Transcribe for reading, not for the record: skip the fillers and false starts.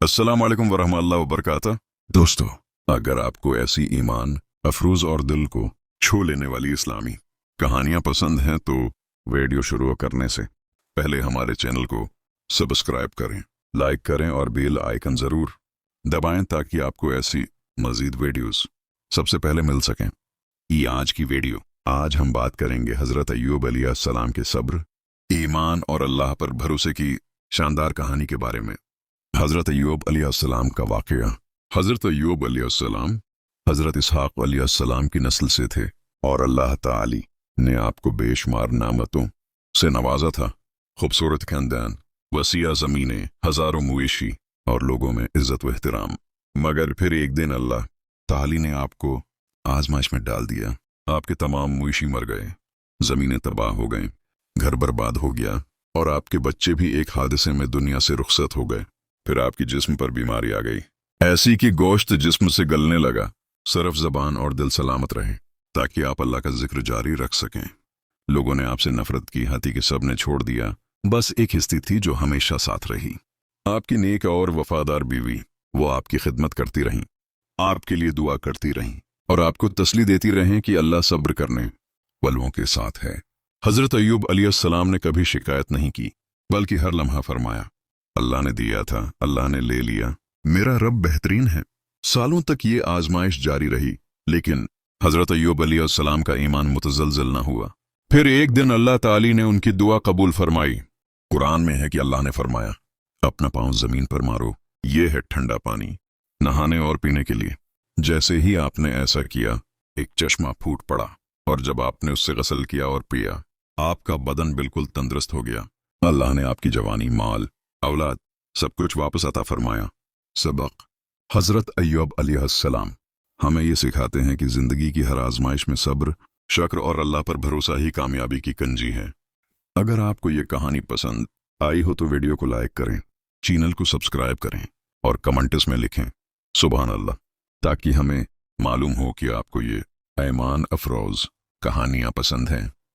अस्सलाम वालेकुम वरहमतुल्लाहि वबरकातुहू। दोस्तों, अगर आपको ऐसी ईमान अफरोज और दिल को छू लेने वाली इस्लामी कहानियां पसंद हैं तो वीडियो शुरू करने से पहले हमारे चैनल को सब्सक्राइब करें, लाइक करें और बेल आइकन ज़रूर दबाएं ताकि आपको ऐसी मज़ीद वीडियोस सबसे पहले मिल सकें। ये आज की वीडियो। आज हम बात करेंगे हज़रत अय्यूब अलैहिस्सलाम के सब्र, ईमान और अल्लाह पर भरोसे की शानदार कहानी के बारे में। हज़रत अय्यूब अलैहिस्सलाम का वाक़या। हज़रत अय्यूब अलैहिस्सलाम हज़रत इसहाक़ अलैहिस्सलाम की नस्ल से थे और अल्लाह ताली ने आपको बेशुमार नामतों से नवाजा था। खूबसूरत खानदान, वसीया ज़मीनें, हज़ारों मवेशी और लोगों में इज़्ज़त व एहतराम। मगर फिर एक दिन अल्लाह ताली ने आपको आजमाइश में डाल दिया। आपके तमाम मवेशी मर गए, ज़मीनें तबाह हो गईं, घर बर्बाद हो गया और आपके बच्चे भी एक हादसे में दुनिया से रुखसत हो गए। फिर आपकी जिस्म पर बीमारी आ गई, ऐसी कि गोश्त जिस्म से गलने लगा। सिर्फ ज़बान और दिल सलामत रहे ताकि आप अल्लाह का जिक्र जारी रख सकें। लोगों ने आपसे नफरत की, हाथी के सब ने छोड़ दिया। बस एक हिस्सी थी जो हमेशा साथ रही, आपकी नेक और वफादार बीवी। वो आपकी खिदमत करती रहीं, आपके लिए दुआ करती रहीं और आपको तसल्ली देती रहें कि अल्लाह सब्र करने वालों के साथ है। हज़रत अय्यूब अलैहिस्सलाम ने कभी शिकायत नहीं की, बल्कि हर लम्हा फरमाया, अल्लाह ने दिया था, अल्लाह ने ले लिया, मेरा रब बेहतरीन है। सालों तक ये आजमाइश जारी रही, लेकिन हज़रत अय्यूब अलैहिस्सलाम का ईमान मुतज़लज़ल न हुआ। फिर एक दिन अल्लाह ताली ने उनकी दुआ कबूल फरमाई। कुरान में है कि अल्लाह ने फरमाया, अपना पाँव ज़मीन पर मारो, ये है ठंडा पानी नहाने और पीने के लिए। जैसे ही आपने ऐसा किया, एक चश्मा फूट पड़ा और जब आपने उससे गसल किया और पिया, आपका बदन बिल्कुल तंदुरुस्त हो गया। अल्लाह ने आपकी जवानी, माल, औलाद सब कुछ वापस अता फरमाया। सबक। हज़रत अय्यूब अलैहिस्सलाम हमें ये सिखाते हैं कि ज़िंदगी की हर आजमाइश में सब्र, शुक्र और अल्लाह पर भरोसा ही कामयाबी की कंजी है। अगर आपको ये कहानी पसंद आई हो तो वीडियो को लाइक करें, चैनल को सब्सक्राइब करें और कमेंट्स में लिखें सुभान अल्लाह, ताकि हमें मालूम हो कि आपको ये ईमान अफरोज कहानियाँ पसंद हैं।